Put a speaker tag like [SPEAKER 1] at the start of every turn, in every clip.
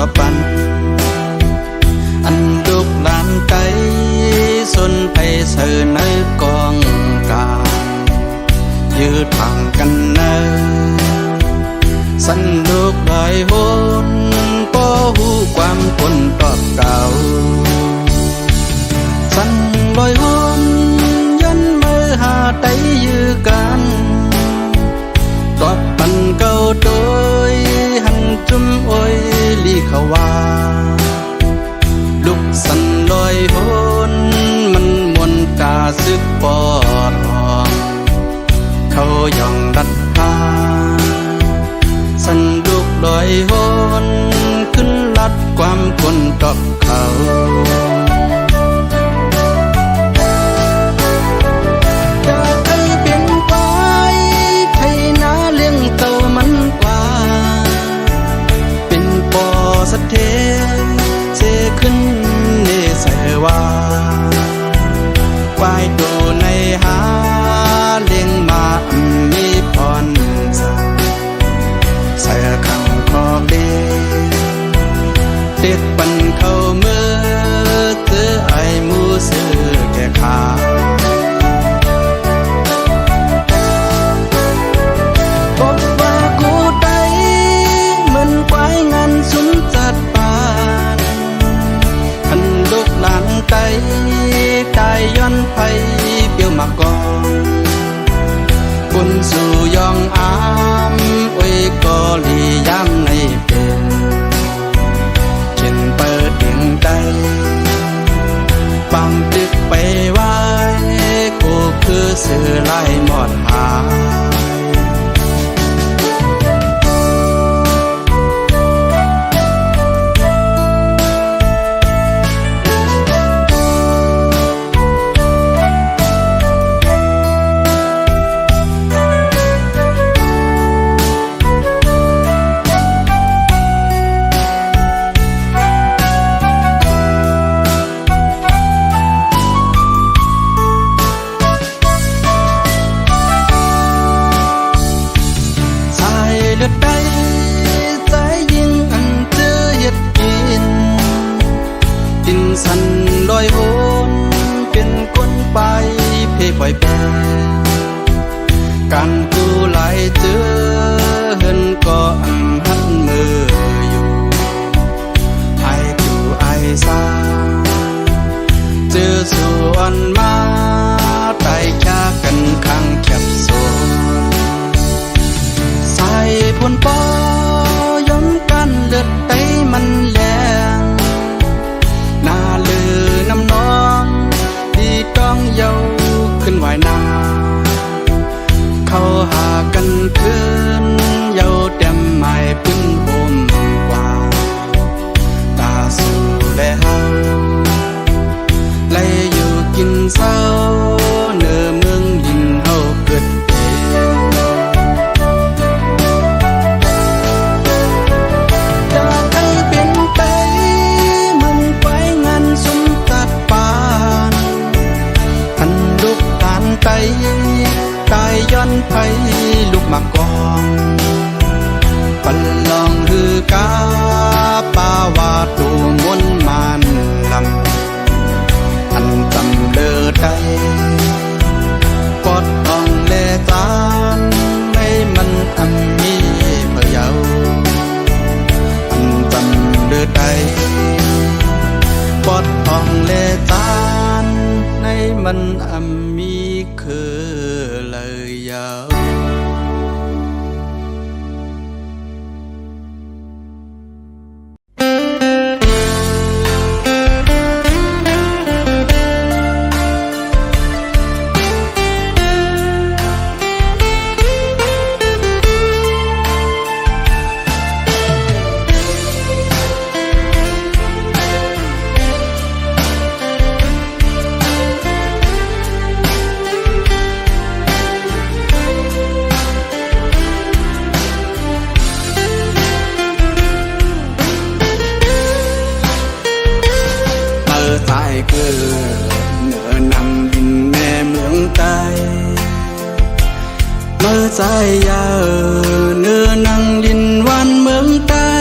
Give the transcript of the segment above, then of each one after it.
[SPEAKER 1] อปันอันลูกหลานไกลสนไปเสือในกองกายืดทางกันเนอสันลูกลอยหนก็หูความคนตอบเก่าสันลอยหนยันมือหาไตยือกันตอบปันเก่าโดยหันจุ่มโอยลีเขาว่าลูกสันลอยหนมันมวนกาซึกปอดหองเขาย่องดัดหาสันลูกลอยหนขึ้นลัดความคนตอบเขาสะเทเสขึ้นเนใส่ว่าควายดูในหาเลี้ยงมามีพรสักใส่ขังคอเด็เด็กปันเข้าเมื่อเธอไอมูซื้อแก่ขาบอกว่ากูได้เหมือนควายงานสุนจัดใจใจย้อนไปเปี่ยวมากองบนสู่ยองอามโอ้ยก็ลีย้ำในเป็นเช่นเปิดเดียงใจปั๊มตึกไปไว้กูคือเสือไล่หมดหาสันลอยโหนเป็นคนไปเพปล่อยแปรการกูไหลเจอเห็นก็อันหันมืออยู่ไอ้กูไอ้สาเจอส่วนมาไต่ชากันข้างแคบโซใส่บนปอย้อมกันเลือดไตมันแรงนาลือน้ำน้องที่ต้องเยาขึ้นไหวนาเขาหากันคืนเยาเต็มไม้พื้นโฮมกว่าตาสู่และเฮาไล่อยู่กินเศร้าเนื้อเมืองยินเฮาเกิดใจตายย้อนไผลูกมากองปันลองหือกาป่าวาตูมวนมานลำอันจำเลือใจปอดทองเลจานให้มันอันมีเพื่อเยาอันจำเลือใจปอดทองเลจานให้มันอันมีคือlời giàuใจยาเนื้อนังดินวันเมืองใต้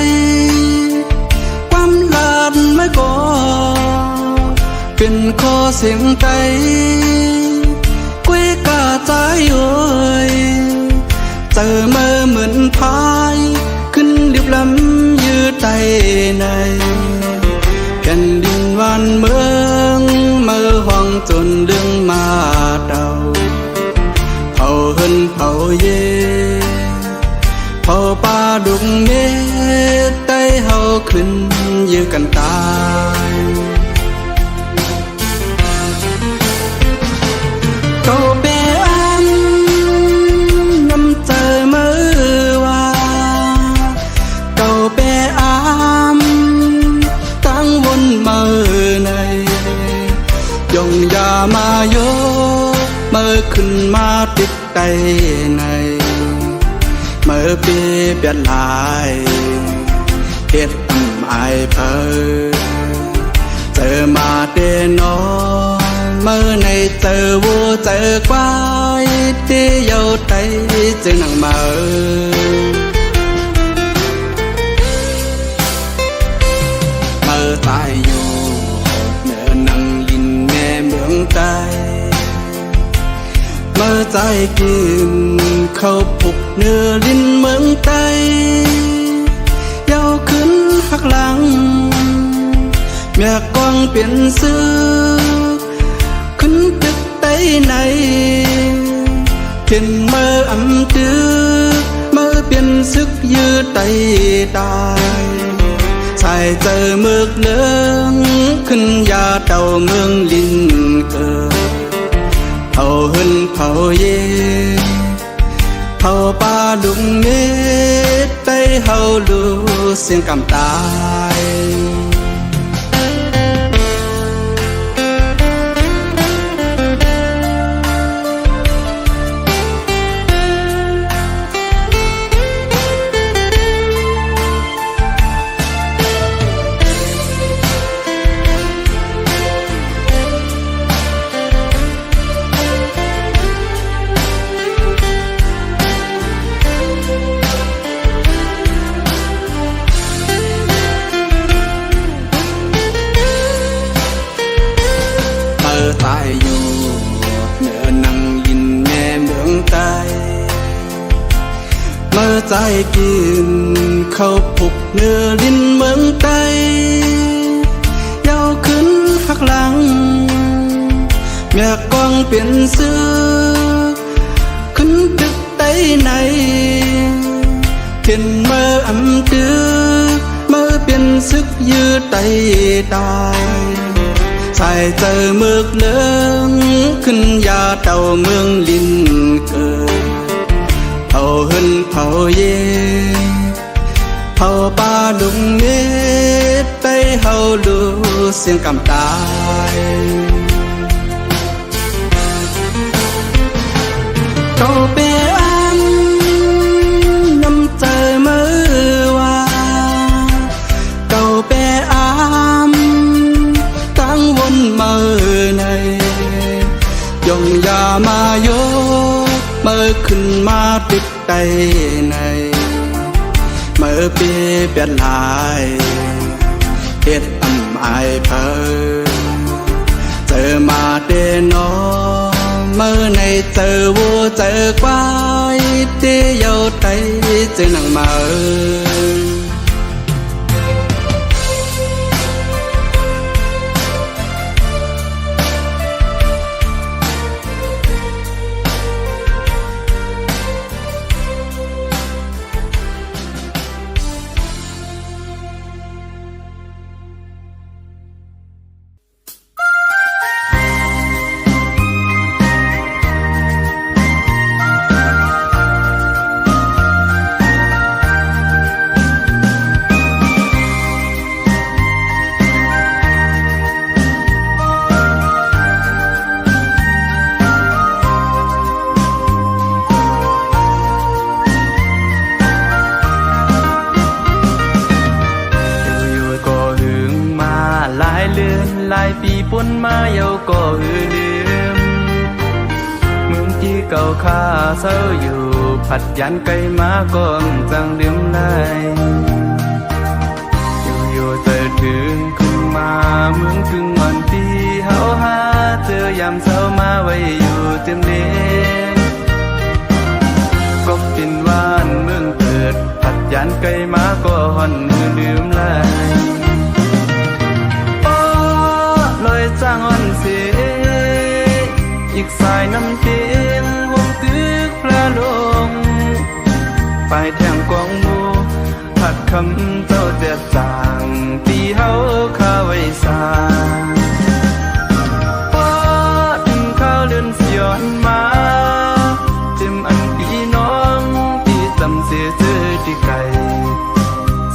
[SPEAKER 1] เสียงใจกุ้ยกาใจเอ่ยเจอเมื่อเหมือนพายขึ้นดิบลำยืดใจในแผ่นดินวันเมืองเมื่อห้องจนเรื่องมาเดาเผาเฮินเผาเย่เผาป่าดุงเมตใต้เฮาขึ้นยื้อกันตายเก่าเปอันน้ำเจอมือว่าเก่าเปอามตั้งวนมือในยงยามาโยมือขึ้นมาติดใจในมือเปียเปียลายเฮ็ดต่ำอายเพอเจอมาเดนอมือในเจอวัวเจอควายที่เยาไตเจอหนังมือมือตายอยู่เนื้อนังยินแม่เมืองใต้เมื่อใจกินเข้าปุกเนื้อลิ้นเมืองใต้เยาขึ้นหักหลังเมียกองเปลี่ยนซื้อขึ้นตึกใต้ในเขียนเมื่ออำตื้อเมื่อเปลี่ยนซึกยืดไตตายใส่เจอเมือกเหลืองขึ้นยาเต่าเมืองลินเกิดเผาเฮินเผาเย่เผาป่าดุงเมตใต้เฮาลูเสียงกำตายตายอยู่เนื้อนังยินแม่เมืองใต้เมื่อใจกินเข้าปุกเนื้อลิ้นเมืองใต้เยาขึ้นหักหลังเมียกองเปลี่ยนซื้อขึ้นตึกใต้ในเขียนเมื่ออำตื้อเมื่อเปลี่ยนซึกยืดไตตายใส่เจอเมือกเหลืองขึ้นยาเต่าเมืองลินเกิดเผาเฮินเผาเย่เผาป่าดุงเมตใต้เฮาลูเสียงกำตายเก่าเปอันน้ำเจอมือว่าเก่าเปอามตั้งวนมือในยงยามาโยมือขึ้นมาติดใจในมือเปียเปียลายเฮ็ดต่ำอายเพอเจอมาเดนอมือในเจอวัวเจอควายที่เยาไตเจอหนังมือหลายปีปนมาเยาก็ลืมเมืองที่เก่าข้าเศร้าอยู่ผัดยันไกลมาก่อนจังลืมเลยอยู่เจอถึงขึ้นมาเมืองถึงวันที่เฮาหา
[SPEAKER 2] เจอยามเช้ามาไว้อยู่เต็มเดก็เป็นว่านเมืองเกิดผัดยานไกลมาก็ห่อนมือลืมลายโอ้ลอยจ้างอ่อนเสียอีกสายน้ำเต็มวงตึกพระลงปลายแทงกองมูผัดคำเจ้าเด็ดจางตีเฮาข้าไว้สาป้อถึงข้าวเลือนสยอนมาจิมอันพี่น้องที่จำเสียเจอที่ไกล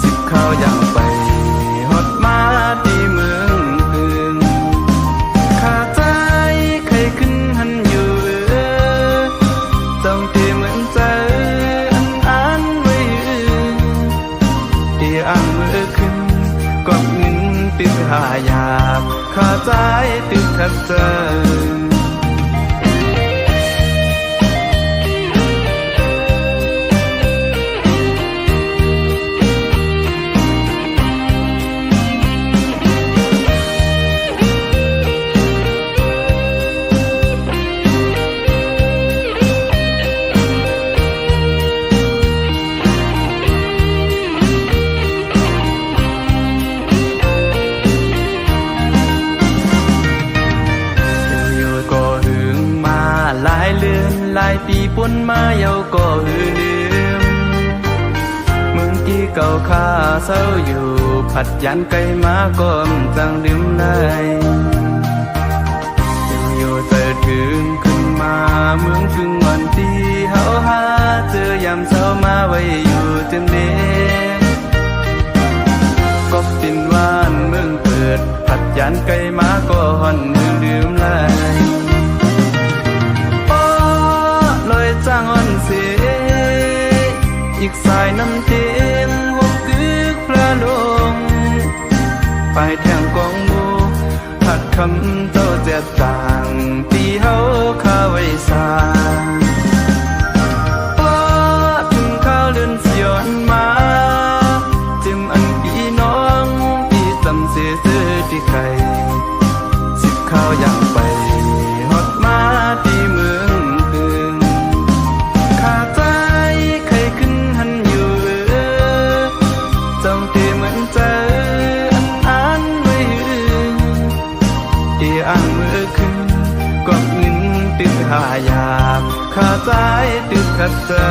[SPEAKER 2] สิบข้าวอย่างไปฮอดมาที่เมืองอื่นข้าใจใครขึ้นหันอยู่จ้องที่เหมือนใจอันไว้ที่อ่างมือขึ้นกอบเงินติดหายาบข้าใจติดขัดเจอหลายปีปนมาเยาก็หือลืมเมืองที่เก่าข้าเศร้าอยู่ผัดยันไกลมาก็จังลืมเลยอยู่เจอถึงขึ้นมาเมืองถึงวันที่เฮาหาเจอยามเช้ามาไว้อยู่เต็มเดก็เป็นว่านเมืองเปิดผัดยันไกลมาก็ห่อนมือลืมเลยจ้างอ่อนเสียอีกสายน้ำเต็มวงตึกพระลงปลายแทงกองมูผัดคำเจ้าเจ็ดต่างตีเฮาข้าไว้สาป้อถึงข้าวเลือนสยอนมาจิมอันพี่น้องที่จำเสียเจอที่ไกลสิบข้าวอย่างไปฮอดมาที่เมืองอ่างมือขึ้นกอบเงินติดหายาบข้าใจติดขัดเจอ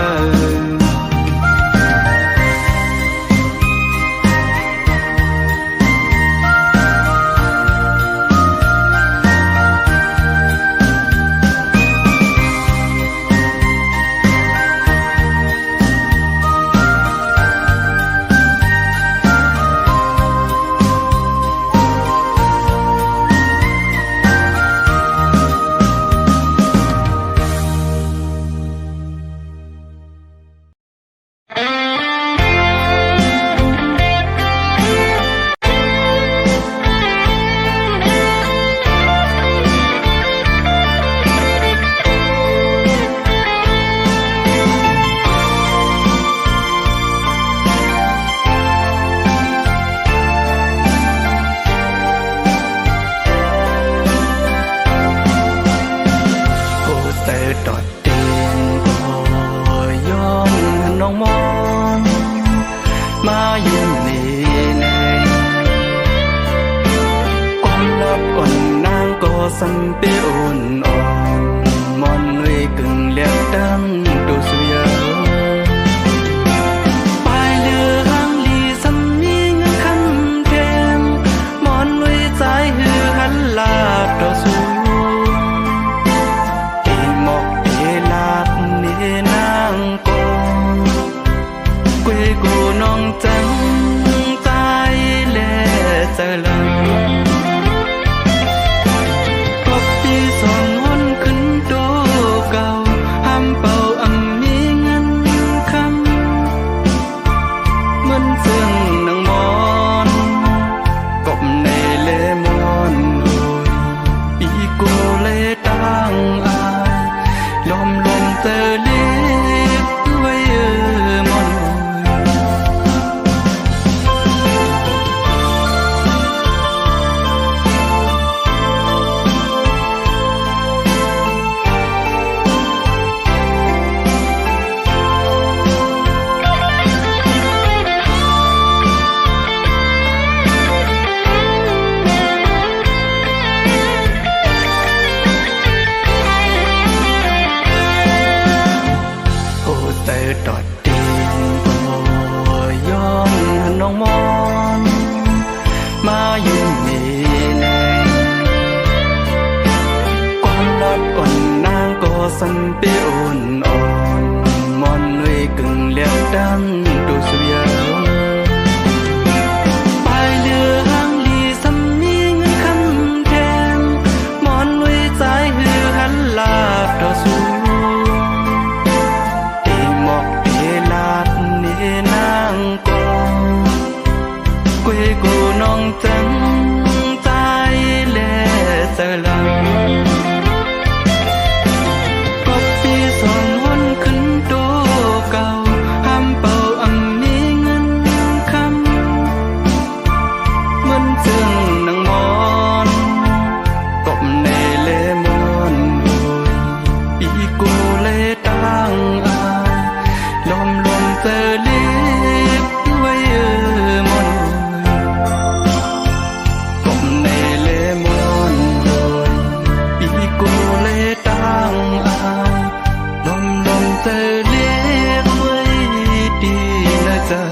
[SPEAKER 2] สัมเปียอ่อนอ่อนมอนหนุ่ยกึ่งเลียกดังดูสุยาปลายเรือหางลีสัมมีเงินคำเทมมอนหนุ่ยใจหือหันลาบต่อสู้เอหมอกเอลาบเนนางกองเกวกูน้องจังใจเล่เจริญ สันเปียอ่อนอ่อนมอนเลยกึ่งเลียดดังดูสุยาปลายเรือหางลีสำมีเงินคำแทงมอนเลยใจหือหันลาบต่อสู้เอหมอกเอลาดเนนางกองกวยกูน้องจังใจแลเจอลังก็ปีสองวันขึ้นโตเก่าห้ามเป่าอังมีเงินคำมันจึงนางมอนกบในเลมอนโอยปีกูเลตั้งอายลมเจอลิบไว้มอนกบในเลมอนโอยปีกูเลตั้งอายลมเจอลิบไว้ดีนะจ๊ะ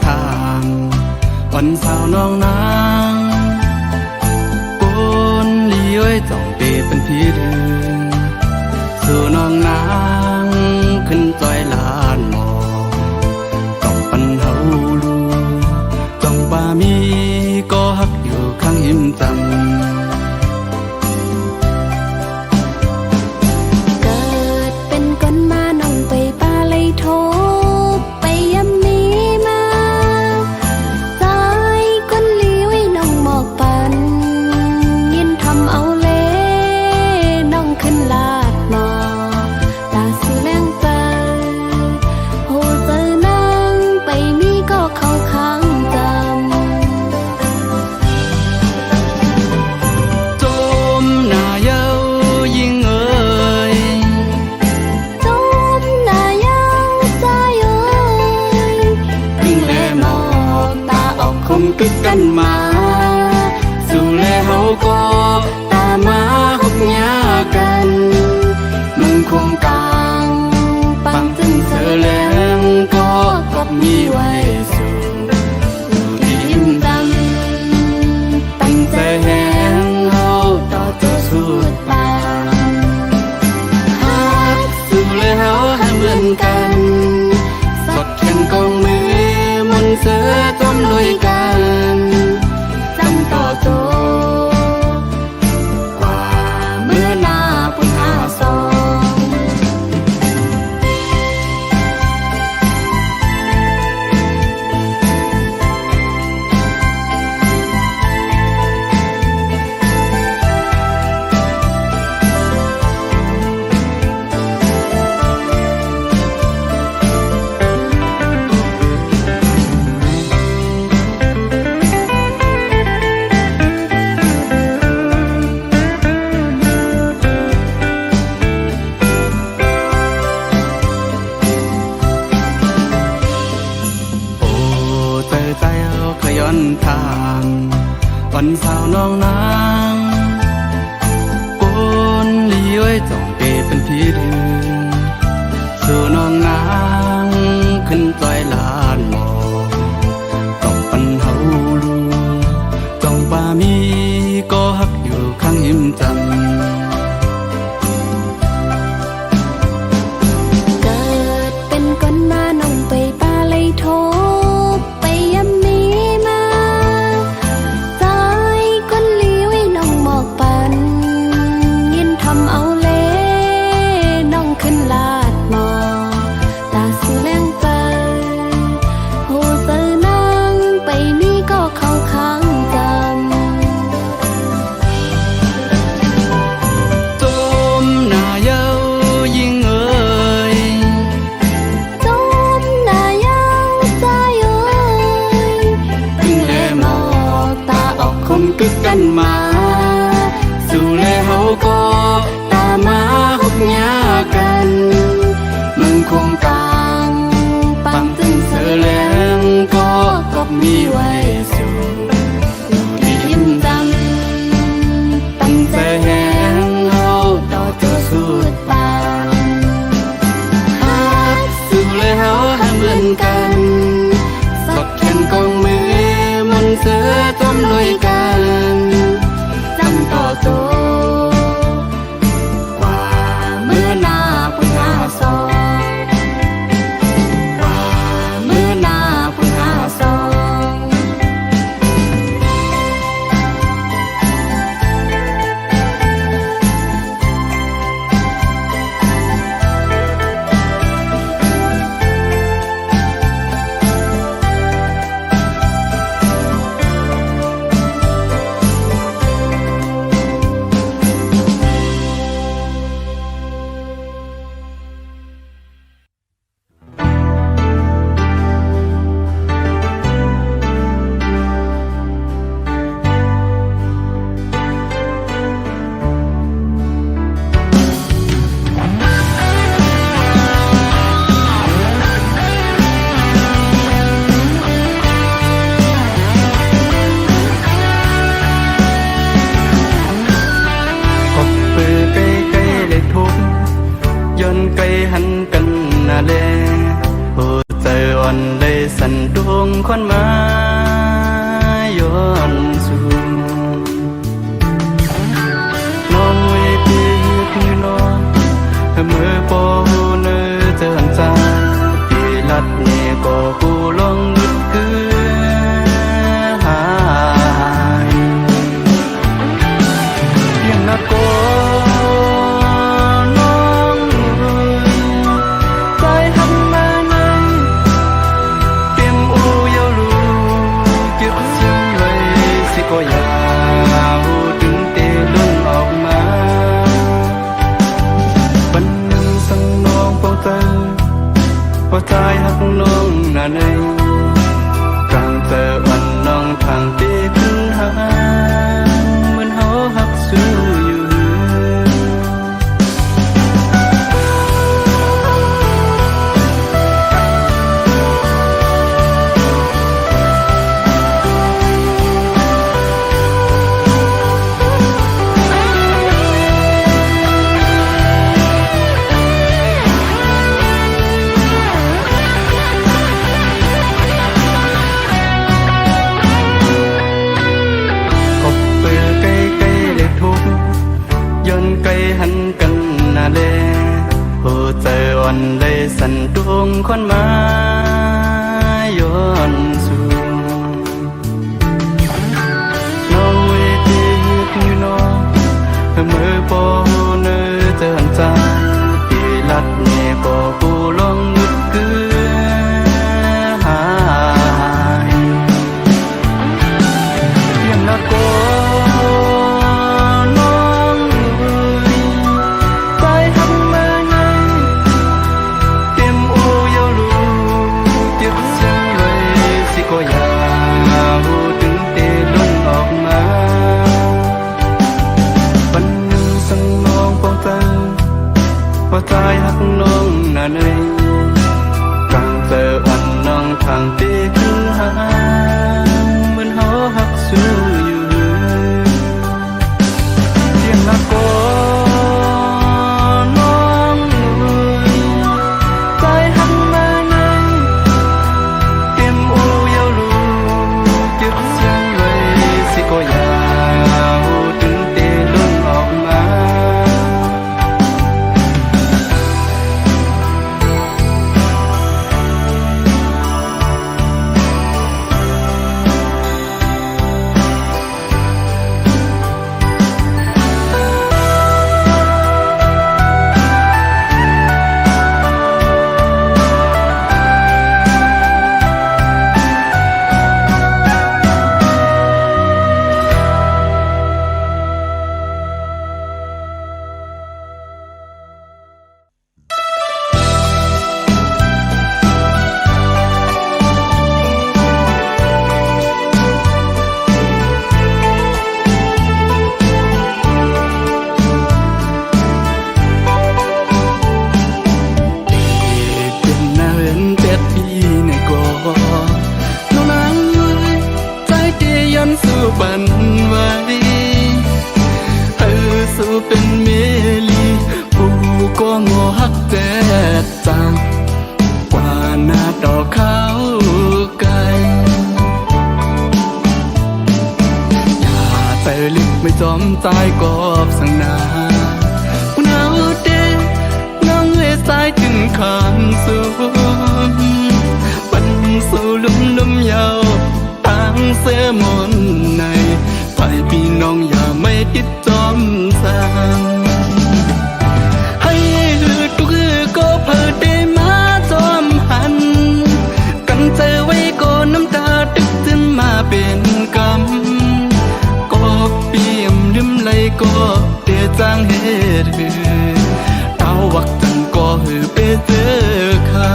[SPEAKER 2] ทางวันสาวน้องนางปนลีเอ้ยจ้องเปเป็นพี่เรืองสู่น้องนางขึ้นจอยลานหมอกจ้องปันเฮาลูจ้องบ่ามีก็ฮักอยู่ข้างหิมจัง
[SPEAKER 3] เกิดเป็นคนมาน้องไปป่าเลยโทไปยำนี้มาใจคนลี้ไว้น้องหมอกปันยินทำเอาเล่น้องขึ้นลาดหมอตาสูแรงใจโหเจอนางไปมีก็เข้าข้างจำ
[SPEAKER 2] จมหน้าเย้ายิ่งเอ่ย
[SPEAKER 3] จมหน้ายังใจเอ่ย
[SPEAKER 2] ยิ่งแลหมอกตาออกคงตึกกันมาสู่แลเฮาก็ตามาหกยากันมึงคงกลางปังตึงเธอแรงก็กบมีไว้สู่ที่ยิ้มดำตั้งใจแหงเฮาต่อเจ้าสุดปานฮักสู่แลเฮาให้เหมือนกันสดแข่งกองมือมนต์เสือจมลุยกันจำต่อโตกว่าเมื่อหน้าปุญหาสองโอ้เจอใจเอาขย้อนทางวันสาวน้องนางปนลีเอ้ยจ้องเปเป็นพี่เรืองสู่น้องนางขึ้นจอยลานหมอกจ้องปันเฮาลูจ้องบ่ามีก็ฮักอยู่ข้างหิมจัง
[SPEAKER 3] เกิดเป็นคนมาน้องไปป่าเลยโทไปยำนี้มาใจคนลี้
[SPEAKER 1] ฝึกกันมาสู่แล้วเฮาก็ตามมาฮุบยากันมึงคงกลางปังตึงเสือแรงก็กบมีไว้สู่ที่ยิ้มจำตั้งใจแหงเฮาต่อตัวสุดปานฮักสู่แล้วเฮาให้เหมือนกันสดแขนกองมือมนต์เสือต้มลุยกันจำต่อตัวกว่าเมื่อหน้าพุ่งหาสองกว่าเมื่อหน้าพุ่งหาสอง คนมาย้อนสู่น้องไว้พี่คือน้องเมื่อปอหูเนื้อเจริญใจพี่ลัดเนี่ยก็กูลงนึกคือหายยังนักโกก็อยากหูถึงเตลุ่นออกมาปันสังน้องเป่าเตอว่าใจหักน้องน่ะในกลางเจอวันน้องทางตีขึ้นหาเหมือนเฮาหักสู้อยู่หันกันหน้าแลโหเจอวันได้สันดวงคนมาย้อนสู่น้องเวทีคือน้องเมื่อปอเนื้อเจอใจปีลัดเนี่ยก็กูลงนึกคือหายยังนักโกก็อยากหูถึงเตลุ่นออกมาปันสังน้องเป่าเตอว่าใจหักน้องน่ะในกลางเจอวันน้องทางตีคือหาเหมือนเฮาหักสู้อยู่เพียงนักโกก็อยากหูถึงเตลุ่นออกมา
[SPEAKER 2] สู้บันไว้สู้เป็นเมลีผู้ก็งอฮักแต่จางกว่าหน้าดอกขาวไกลอย่าใจลึกไม่จอมตายกอบสังนาหนาวเด้น้องเอ๋ยสายถึงขามสูงปันสู่ลุ่มยาวตั้งเสื้อมนในไปพี่น้องอย่าไม่ติดจอมสั่งให้หือทุกหือก็เพิดได้มาจอมหันกันเจอไว้ก็น้ำตาตึกขึ้นมาเป็นกำก็เปี่ยมลืมไหลก็เตียจางเหตุหือเต้าวักจันก็หือไปเจอเขา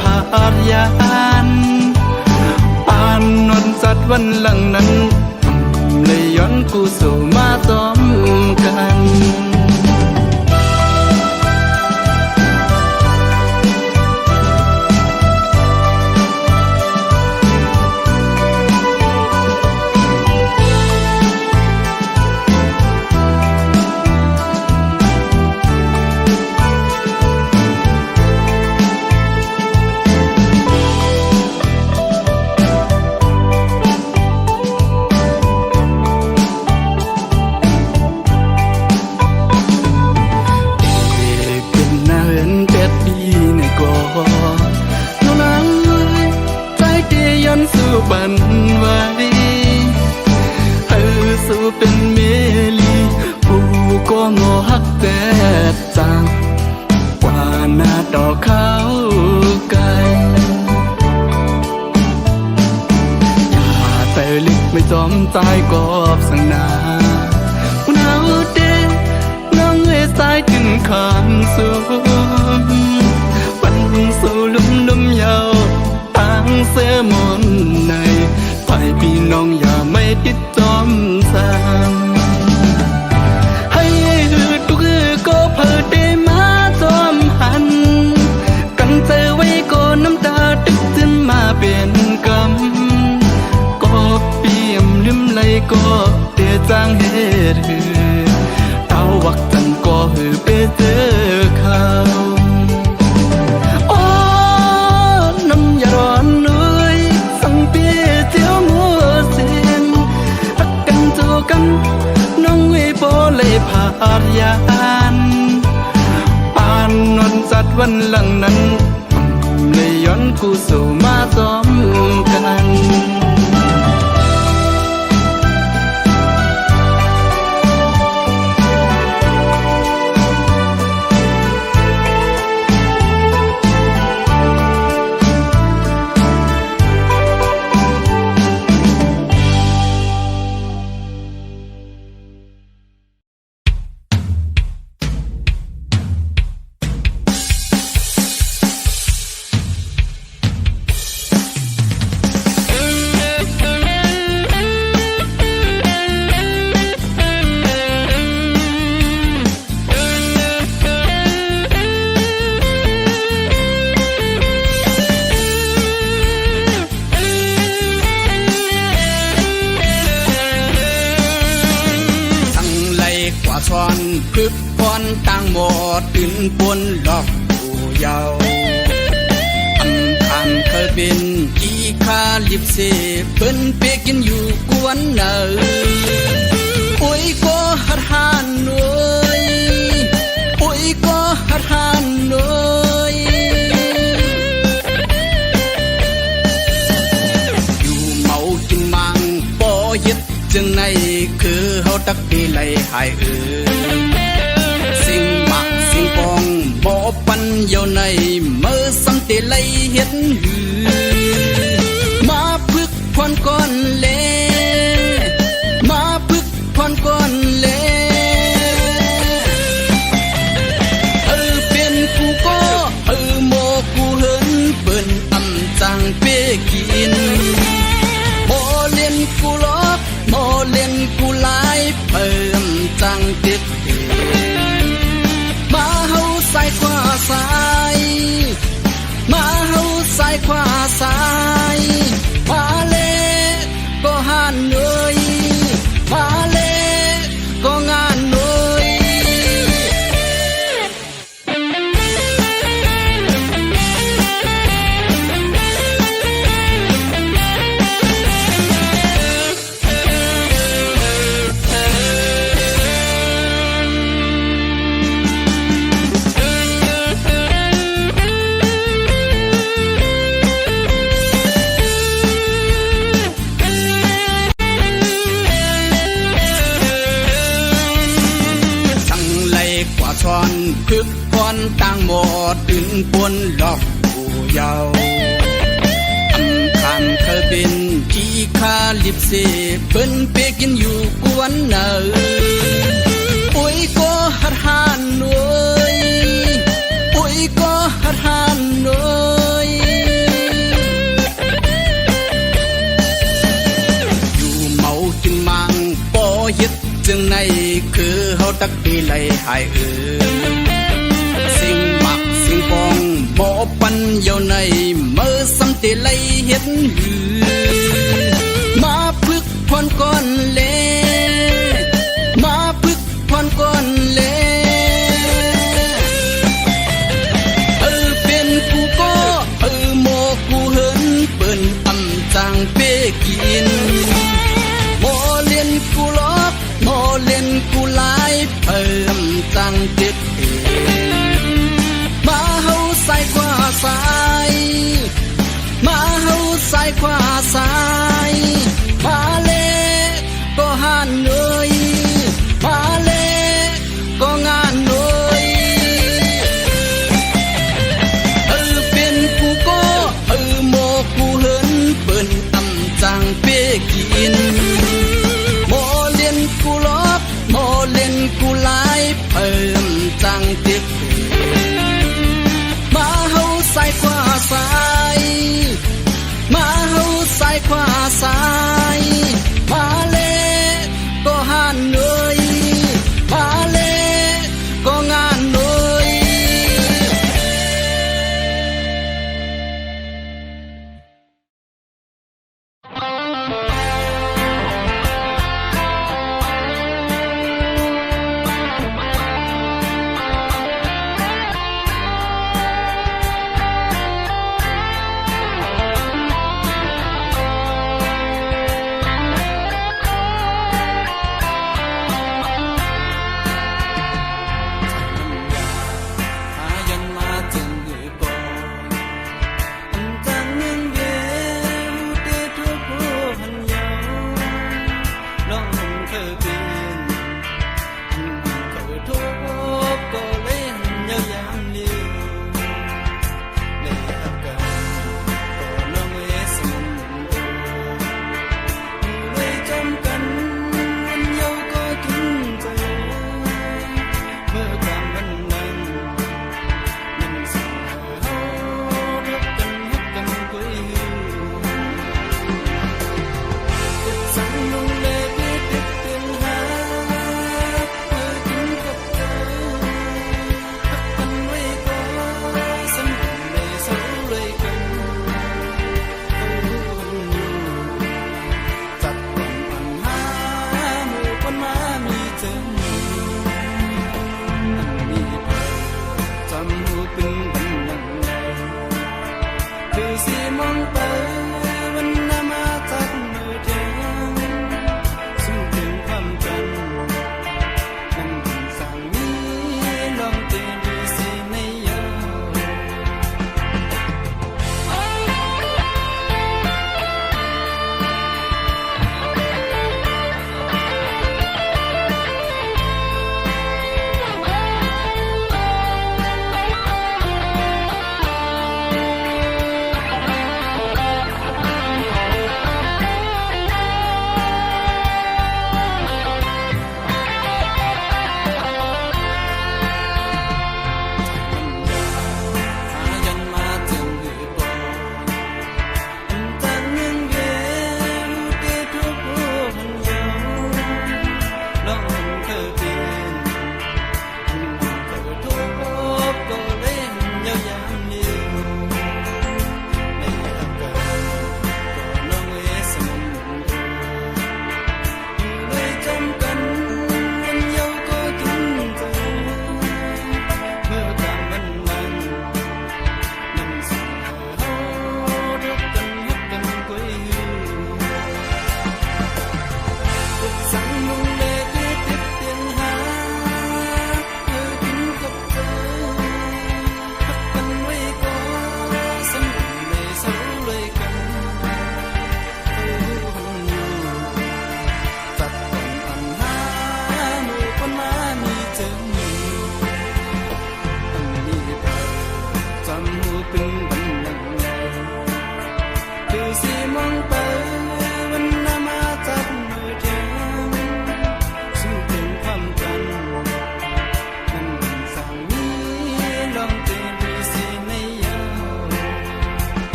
[SPEAKER 2] ผาดยานปานนนสัตว์วันหลังนั้นเลยย้อนกูสู่มาต้อมกันบันไว้สู้เป็นเมลีผู้ก็งอฮักแต่จางกว่าหน้าดอกขาวไกลอย่าใจลึกไม่จอมตายกอบสังนาหนาวเด้น้องเอ๋ยสายถึงขามสูงปันสู่ลุ่มยาวตั้งเสื้อมนในไปพี่น้องอย่าไม่ติดจอมสั่งให้หือทุกหือก็เพิดได้มาจอมหันกันเจอไว้ก็น้ำตาตึกขึ้นมาเป็นกำก็เปี่ยมลืมไหลก็เตียจางเหตุหือเต้าวักจันก็หือไปเจอเขาน้องเอ๋ยโปเลยผาดยานปานนนสัตว์วันหลังนั้นเลยย้อนกูสู่มาซ้อมกัน พึกพรตั้งหมดตื่นปนหลอกผู้เยาว์อำคันเคยเป็นอีคาลิปเสเพิ่นไปกินอยู่กวนเนอโอ้ยก็หัดหานหน่วยโอ้ยก็หัดหานหน่วยอยู่เมากินมังปอเย็ดจังในคือเฮาตักดีไหลหายสิ่งมักสิ่งปองบ่ปันเยาในเมื่อสัมติไหลเฮ็ดหือมาพึกพรก่อนแลมาพึกพรก่อนแลเป็นกูก็โมกูเหินเปิ้นอำจังเปกินบ่เล่นกูหรอกบ่เล่นกูหลายเพิ่มจังติด
[SPEAKER 1] ายขวาซ้ายมาเลก็หันเลยมาเลก็งานเลย ช้อนพึกพรต่างหมดตื่นปนหลอกผู้เยาว์อำคำเคยเป็นขี้ข้าลิบเสเปิ้นเปกินอยู่กวนเนอปุ้ยก็หัดหานหน่วยปุ้ยก็หัดหานหน่วยอยู่เมาจึงมังปอเฮ็ดจึงในคือเฮาตักปีไหลหายสิ่งหมักสิ่งปองหมอปันเยาในเมื่อสำเตไหลเห็นหือมาพึกพรก่อนเลมาพึกพรก่อนเลเป็นกูก็โมกูเหินเปิ้นอำจางเปกินโมเลียนกูล็อกโมเล่นกูหลายเพิ่มจังติดมาเฮาใส่ขวาซ้ายมาเฮาใส่ขวาซ้ายมาเลก็หันเลยมาเลก็งานเลยเป็นกูก็โมกูเหินเปิ้นอำจังเปกินกูล็อกโมเล่นกูหลายเพิ่มจังติดมาเฮาใส่ขวาซ้ายมาเฮาใส่ขวาซ้ายมาเลก็หันเลยมาเลก็งานเลย
[SPEAKER 3] เ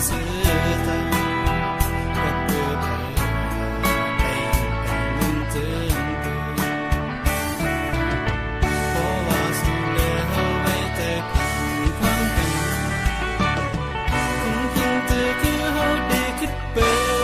[SPEAKER 1] ซื้อใจก็เพื่อไปเงินเจิงเพราะว่าสิเหลือไว้แต่ความกันคงเตือคือเฮาดีคิดเป็น